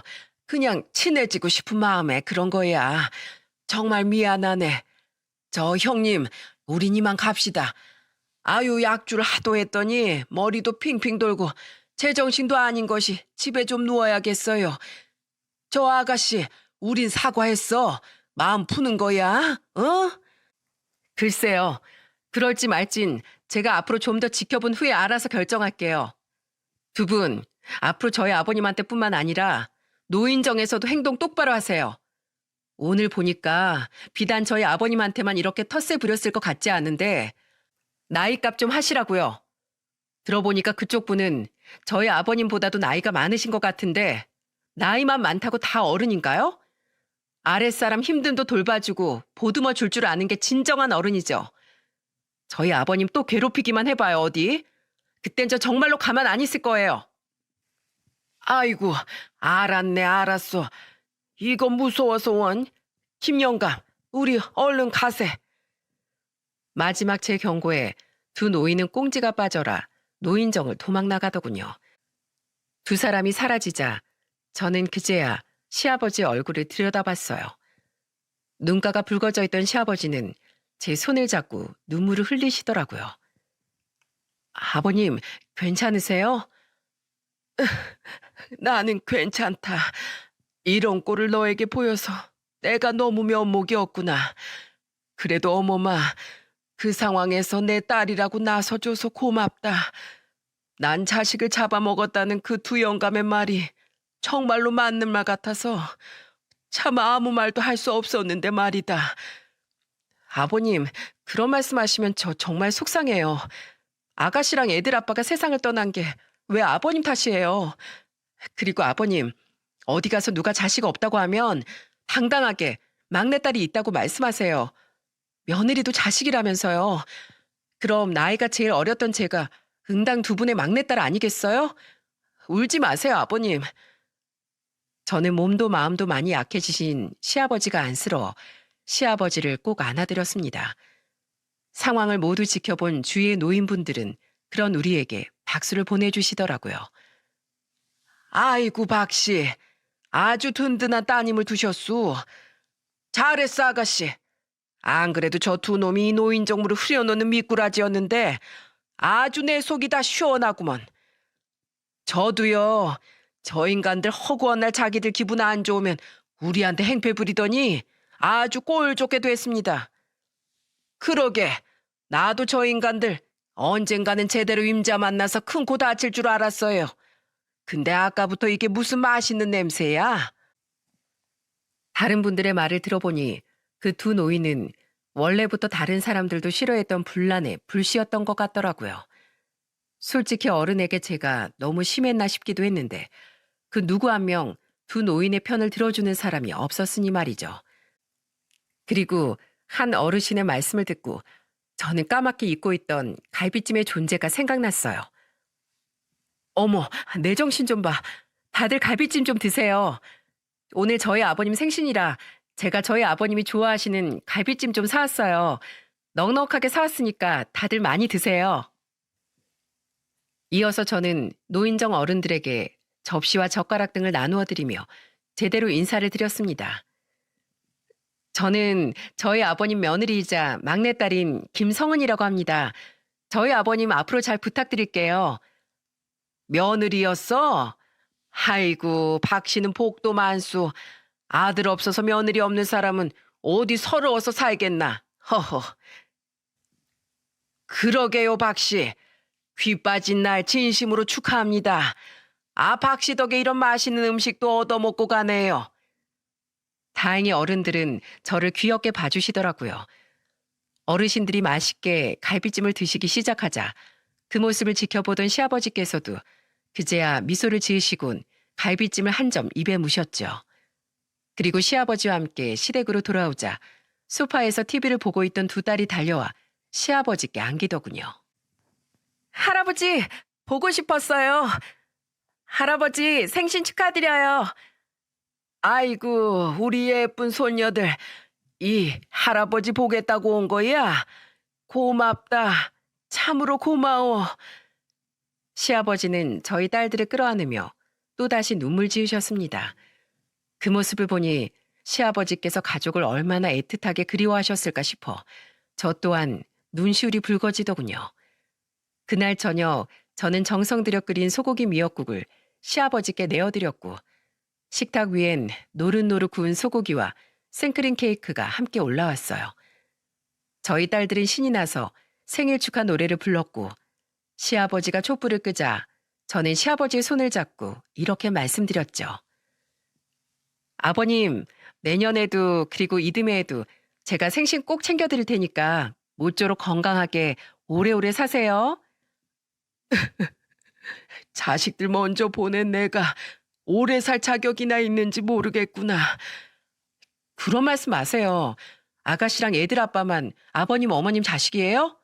그냥 친해지고 싶은 마음에 그런 거야. 정말 미안하네. 저 형님, 우린 이만 갑시다. 아유, 약주를 하도 했더니 머리도 핑핑 돌고 제정신도 아닌 것이 집에 좀 누워야겠어요. 저 아가씨, 우린 사과했어. 마음 푸는 거야, 어? 글쎄요. 그럴지 말진 제가 앞으로 좀 더 지켜본 후에 알아서 결정할게요. 두 분, 앞으로 저희 아버님한테뿐만 아니라 노인정에서도 행동 똑바로 하세요. 오늘 보니까 비단 저희 아버님한테만 이렇게 텃세 부렸을 것 같지 않은데 나이값 좀 하시라고요. 들어보니까 그쪽 분은 저희 아버님보다도 나이가 많으신 것 같은데 나이만 많다고 다 어른인가요? 아랫사람 힘듦도 돌봐주고 보듬어 줄 줄 아는 게 진정한 어른이죠. 저희 아버님 또 괴롭히기만 해봐요, 어디. 그땐 저 정말로 가만 안 있을 거예요. 아이고, 알았네, 알았어. 이거 무서워서 원. 김영감, 우리 얼른 가세. 마지막 제 경고에 두 노인은 꽁지가 빠져라 노인정을 도망 나가더군요. 두 사람이 사라지자 저는 그제야 시아버지 얼굴을 들여다봤어요. 눈가가 붉어져 있던 시아버지는 제 손을 잡고 눈물을 흘리시더라고요. 아버님, 괜찮으세요? 나는 괜찮다. 이런 꼴을 너에게 보여서 내가 너무 면목이 없구나. 그래도 어머마, 그 상황에서 내 딸이라고 나서줘서 고맙다. 난 자식을 잡아먹었다는 그 두 영감의 말이 정말로 맞는 말 같아서 차마 아무 말도 할 수 없었는데 말이다. 아버님, 그런 말씀하시면 저 정말 속상해요. 아가씨랑 애들 아빠가 세상을 떠난 게 왜 아버님 탓이에요. 그리고 아버님, 어디 가서 누가 자식 없다고 하면 당당하게 막내딸이 있다고 말씀하세요. 며느리도 자식이라면서요. 그럼 나이가 제일 어렸던 제가 응당 두 분의 막내딸 아니겠어요? 울지 마세요, 아버님. 저는 몸도 마음도 많이 약해지신 시아버지가 안쓰러워 시아버지를 꼭 안아드렸습니다. 상황을 모두 지켜본 주위의 노인분들은 그런 우리에게 박수를 보내주시더라고요. 아이고 박씨, 아주 든든한 따님을 두셨수. 잘했어 아가씨. 안 그래도 저 두 놈이 이 노인정물을 흐려놓는 미꾸라지였는데 아주 내 속이 다 시원하구먼. 저도요. 저 인간들 허구한 날 자기들 기분 안 좋으면 우리한테 행패 부리더니 아주 꼴 좋게 됐습니다. 그러게 나도 저 인간들 언젠가는 제대로 임자 만나서 큰 코 다칠 줄 알았어요. 근데 아까부터 이게 무슨 맛있는 냄새야? 다른 분들의 말을 들어보니 그 두 노인은 원래부터 다른 사람들도 싫어했던 분란의 불씨였던 것 같더라고요. 솔직히 어른에게 제가 너무 심했나 싶기도 했는데 그 누구 한 명 두 노인의 편을 들어주는 사람이 없었으니 말이죠. 그리고 한 어르신의 말씀을 듣고 저는 까맣게 잊고 있던 갈비찜의 존재가 생각났어요. 어머, 내 정신 좀 봐. 다들 갈비찜 좀 드세요. 오늘 저희 아버님 생신이라 제가 저희 아버님이 좋아하시는 갈비찜 좀 사왔어요. 넉넉하게 사왔으니까 다들 많이 드세요. 이어서 저는 노인정 어른들에게 접시와 젓가락 등을 나누어 드리며 제대로 인사를 드렸습니다. 저는 저희 아버님 며느리이자 막내딸인 김성은이라고 합니다. 저희 아버님 앞으로 잘 부탁드릴게요. 며느리였어? 아이고 박 씨는 복도 많소. 아들 없어서 며느리 없는 사람은 어디 서러워서 살겠나. 허허. 그러게요 박 씨. 귀 빠진 날 진심으로 축하합니다. 아 박 씨 덕에 이런 맛있는 음식도 얻어먹고 가네요. 다행히 어른들은 저를 귀엽게 봐주시더라고요. 어르신들이 맛있게 갈비찜을 드시기 시작하자 그 모습을 지켜보던 시아버지께서도 그제야 미소를 지으시곤 갈비찜을 한 점 입에 무셨죠. 그리고 시아버지와 함께 시댁으로 돌아오자 소파에서 TV를 보고 있던 두 딸이 달려와 시아버지께 안기더군요. 할아버지, 보고 싶었어요. 할아버지, 생신 축하드려요. 아이고 우리 예쁜 손녀들. 이 할아버지 보겠다고 온 거야? 고맙다. 참으로 고마워. 시아버지는 저희 딸들을 끌어안으며 또다시 눈물 지으셨습니다. 그 모습을 보니 시아버지께서 가족을 얼마나 애틋하게 그리워하셨을까 싶어 저 또한 눈시울이 붉어지더군요. 그날 저녁 저는 정성 들여 끓인 소고기 미역국을 시아버지께 내어드렸고 식탁 위엔 노릇노릇 구운 소고기와 생크림 케이크가 함께 올라왔어요. 저희 딸들은 신이 나서 생일 축하 노래를 불렀고 시아버지가 촛불을 끄자 저는 시아버지의 손을 잡고 이렇게 말씀드렸죠. 아버님, 내년에도 그리고 이듬해에도 제가 생신 꼭 챙겨드릴 테니까 모쪼록 건강하게 오래오래 사세요. 자식들 먼저 보낸 내가 오래 살 자격이나 있는지 모르겠구나. 그런 말씀 마세요. 아가씨랑 애들 아빠만 아버님, 어머님 자식이에요?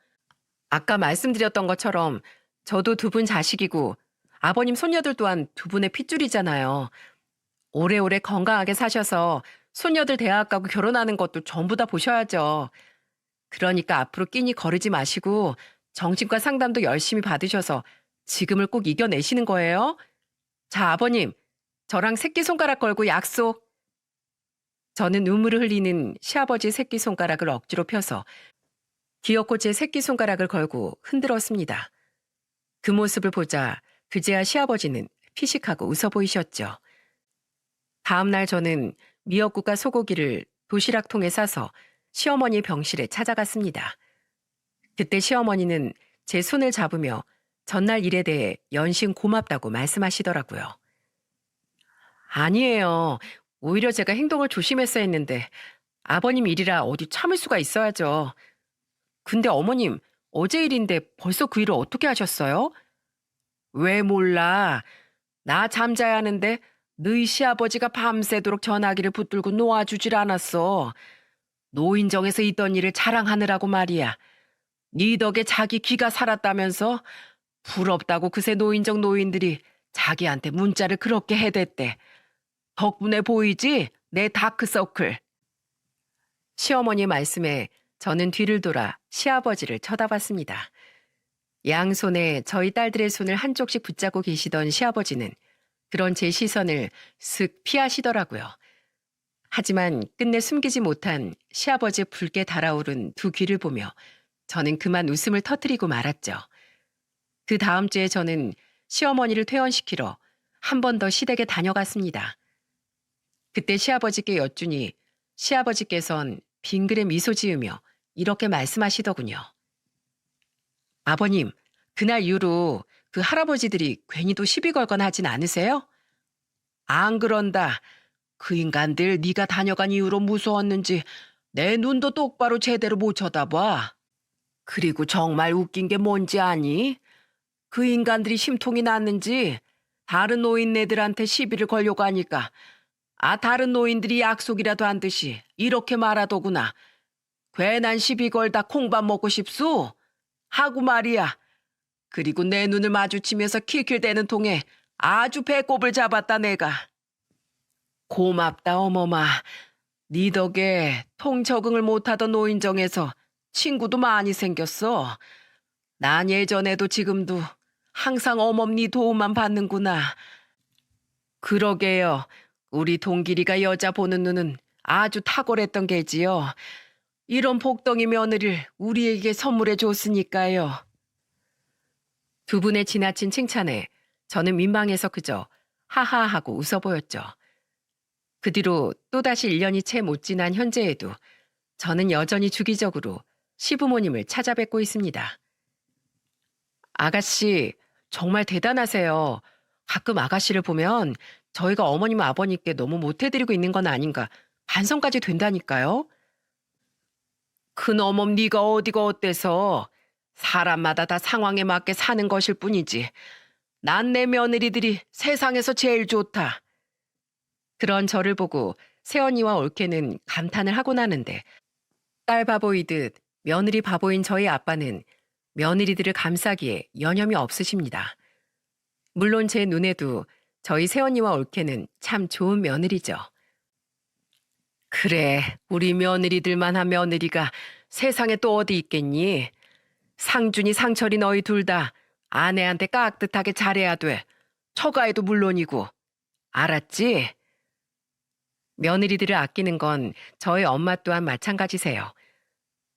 아까 말씀드렸던 것처럼 저도 두 분 자식이고 아버님 손녀들 또한 두 분의 핏줄이잖아요. 오래오래 건강하게 사셔서 손녀들 대학 가고 결혼하는 것도 전부 다 보셔야죠. 그러니까 앞으로 끼니 거르지 마시고 정신과 상담도 열심히 받으셔서 지금을 꼭 이겨내시는 거예요. 자, 아버님, 저랑 새끼손가락 걸고 약속. 저는 눈물을 흘리는 시아버지 새끼손가락을 억지로 펴서 귀엽고 제 새끼손가락을 걸고 흔들었습니다. 그 모습을 보자 그제야 시아버지는 피식하고 웃어 보이셨죠. 다음 날 저는 미역국과 소고기를 도시락통에 싸서 시어머니 병실에 찾아갔습니다. 그때 시어머니는 제 손을 잡으며 전날 일에 대해 연신 고맙다고 말씀하시더라고요. 아니에요. 오히려 제가 행동을 조심했어야 했는데 아버님 일이라 어디 참을 수가 있어야죠. 근데 어머님, 어제 일인데 벌써 그 일을 어떻게 하셨어요? 왜 몰라? 나 잠자야 하는데 너희 시아버지가 밤새도록 전화기를 붙들고 놓아주질 않았어. 노인정에서 있던 일을 자랑하느라고 말이야. 네 덕에 자기 귀가 살았다면서 부럽다고 그새 노인정 노인들이 자기한테 문자를 그렇게 해댔대. 덕분에 보이지? 내 다크서클. 시어머니 말씀에 저는 뒤를 돌아 시아버지를 쳐다봤습니다. 양손에 저희 딸들의 손을 한쪽씩 붙잡고 계시던 시아버지는 그런 제 시선을 슥 피하시더라고요. 하지만 끝내 숨기지 못한 시아버지의 붉게 달아오른 두 귀를 보며 저는 그만 웃음을 터뜨리고 말았죠. 그 다음 주에 저는 시어머니를 퇴원시키러 한 번 더 시댁에 다녀갔습니다. 그때 시아버지께 여쭈니 시아버지께선 빙그레 미소 지으며 이렇게 말씀하시더군요. 아버님, 그날 이후로 그 할아버지들이 괜히도 시비 걸거나 하진 않으세요? 안 그런다. 그 인간들 네가 다녀간 이후로 무서웠는지 내 눈도 똑바로 제대로 못 쳐다봐. 그리고 정말 웃긴 게 뭔지 아니? 그 인간들이 심통이 났는지 다른 노인네들한테 시비를 걸려고 하니까 다른 노인들이 약속이라도 한 듯이 이렇게 말하더구나. 괜한 시비 걸다 콩밥 먹고 싶소? 하고 말이야. 그리고 내 눈을 마주치면서 킬킬대는 통에 아주 배꼽을 잡았다 내가. 고맙다 어머마. 네 덕에 통 적응을 못하던 노인정에서 친구도 많이 생겼어. 난 예전에도 지금도 항상 어멈니 도움만 받는구나. 그러게요. 우리 동길이가 여자 보는 눈은 아주 탁월했던 게지요. 이런 복덩이 며느리를 우리에게 선물해 줬으니까요. 두 분의 지나친 칭찬에 저는 민망해서 그저 하하하고 웃어 보였죠. 그 뒤로 또다시 1년이 채 못 지난 현재에도 저는 여전히 주기적으로 시부모님을 찾아뵙고 있습니다. 아가씨, 정말 대단하세요. 가끔 아가씨를 보면 저희가 어머님 아버님께 너무 못해드리고 있는 건 아닌가 반성까지 된다니까요. 큰어멈 네가 어디가 어때서 사람마다 다 상황에 맞게 사는 것일 뿐이지. 난 내 며느리들이 세상에서 제일 좋다. 그런 저를 보고 새언니와 올케는 감탄을 하고 나는데 딸 바보이듯 며느리 바보인 저희 아빠는 며느리들을 감싸기에 여념이 없으십니다. 물론 제 눈에도 저희 새언니와 올케는 참 좋은 며느리죠. 그래, 우리 며느리들만한 며느리가 세상에 또 어디 있겠니? 상준이 상철이 너희 둘 다 아내한테 깍듯하게 잘해야 돼. 처가에도 물론이고. 알았지? 며느리들을 아끼는 건 저희 엄마 또한 마찬가지세요.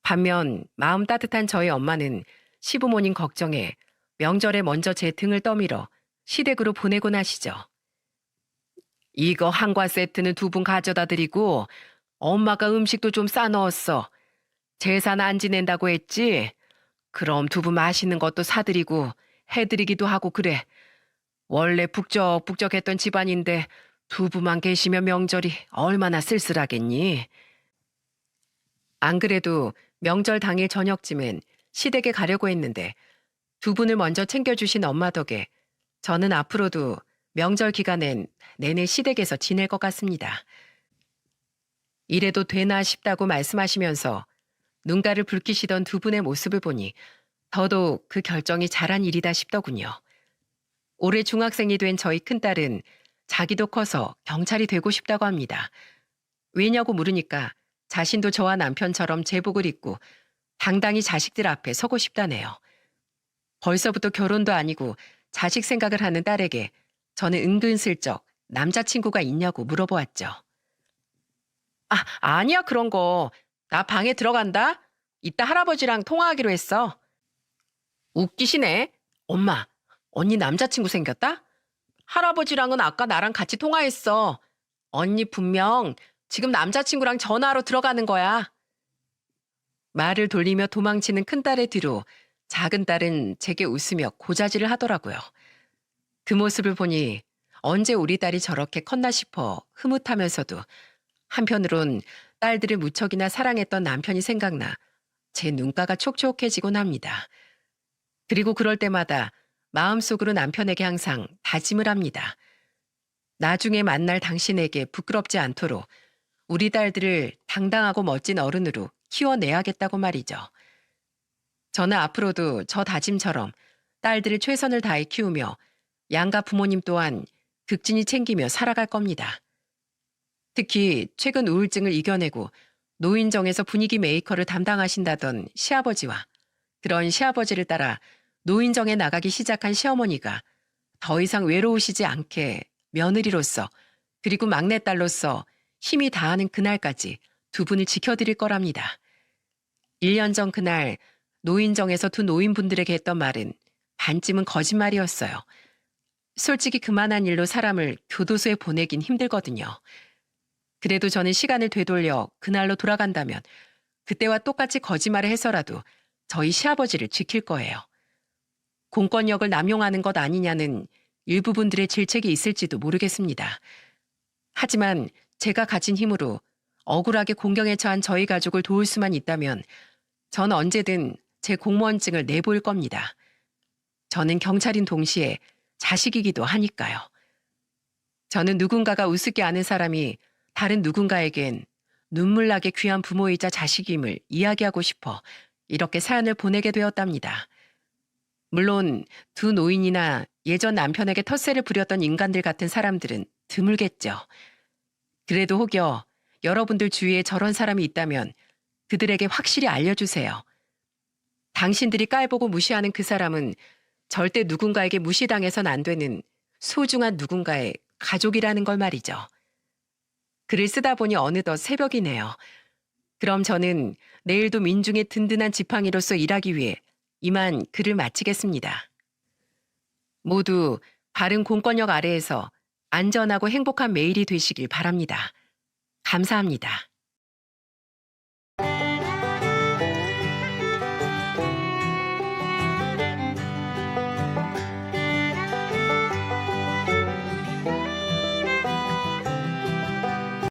반면 마음 따뜻한 저희 엄마는 시부모님 걱정에 명절에 먼저 제 등을 떠밀어 시댁으로 보내곤 하시죠. 이거 한과 세트는 두 분 가져다 드리고 엄마가 음식도 좀 싸넣었어. 제사는 안 지낸다고 했지? 그럼 두 분 맛있는 것도 사드리고 해드리기도 하고 그래. 원래 북적북적했던 집안인데 두 분만 계시면 명절이 얼마나 쓸쓸하겠니? 안 그래도 명절 당일 저녁쯤엔 시댁에 가려고 했는데 두 분을 먼저 챙겨주신 엄마 덕에 저는 앞으로도 명절 기간엔 내내 시댁에서 지낼 것 같습니다. 이래도 되나 싶다고 말씀하시면서 눈가를 붉히시던 두 분의 모습을 보니 더더욱 그 결정이 잘한 일이다 싶더군요. 올해 중학생이 된 저희 큰딸은 자기도 커서 경찰이 되고 싶다고 합니다. 왜냐고 물으니까 자신도 저와 남편처럼 제복을 입고 당당히 자식들 앞에 서고 싶다네요. 벌써부터 결혼도 아니고 자식 생각을 하는 딸에게 저는 은근슬쩍 남자친구가 있냐고 물어보았죠. 아니야 그런 거. 나 방에 들어간다. 이따 할아버지랑 통화하기로 했어. 웃기시네. 엄마, 언니 남자친구 생겼다? 할아버지랑은 아까 나랑 같이 통화했어. 언니 분명 지금 남자친구랑 전화하러 들어가는 거야. 말을 돌리며 도망치는 큰딸의 뒤로 작은 딸은 제게 웃으며 고자질을 하더라고요. 그 모습을 보니 언제 우리 딸이 저렇게 컸나 싶어 흐뭇하면서도 한편으론 딸들을 무척이나 사랑했던 남편이 생각나 제 눈가가 촉촉해지곤 합니다. 그리고 그럴 때마다 마음속으로 남편에게 항상 다짐을 합니다. 나중에 만날 당신에게 부끄럽지 않도록 우리 딸들을 당당하고 멋진 어른으로 키워내야겠다고 말이죠. 저는 앞으로도 저 다짐처럼 딸들을 최선을 다해 키우며 양가 부모님 또한 극진히 챙기며 살아갈 겁니다. 특히 최근 우울증을 이겨내고 노인정에서 분위기 메이커를 담당하신다던 시아버지와 그런 시아버지를 따라 노인정에 나가기 시작한 시어머니가 더 이상 외로우시지 않게 며느리로서 그리고 막내딸로서 힘이 다하는 그날까지 두 분을 지켜드릴 거랍니다. 1년 전 그날 노인정에서 두 노인분들에게 했던 말은 반쯤은 거짓말이었어요. 솔직히 그만한 일로 사람을 교도소에 보내긴 힘들거든요. 그래도 저는 시간을 되돌려 그날로 돌아간다면 그때와 똑같이 거짓말을 해서라도 저희 시아버지를 지킬 거예요. 공권력을 남용하는 것 아니냐는 일부분들의 질책이 있을지도 모르겠습니다. 하지만 제가 가진 힘으로 억울하게 공경에 처한 저희 가족을 도울 수만 있다면 전 언제든 제 공무원증을 내보일 겁니다. 저는 경찰인 동시에 자식이기도 하니까요. 저는 누군가가 우습게 아는 사람이 다른 누군가에겐 눈물나게 귀한 부모이자 자식임을 이야기하고 싶어 이렇게 사연을 보내게 되었답니다. 물론 두 노인이나 예전 남편에게 텃세를 부렸던 인간들 같은 사람들은 드물겠죠. 그래도 혹여 여러분들 주위에 저런 사람이 있다면 그들에게 확실히 알려주세요. 당신들이 깔보고 무시하는 그 사람은 절대 누군가에게 무시당해선 안 되는 소중한 누군가의 가족이라는 걸 말이죠. 글을 쓰다 보니 어느덧 새벽이네요. 그럼 저는 내일도 민중의 든든한 지팡이로서 일하기 위해 이만 글을 마치겠습니다. 모두 바른 공권력 아래에서 안전하고 행복한 매일이 되시길 바랍니다. 감사합니다.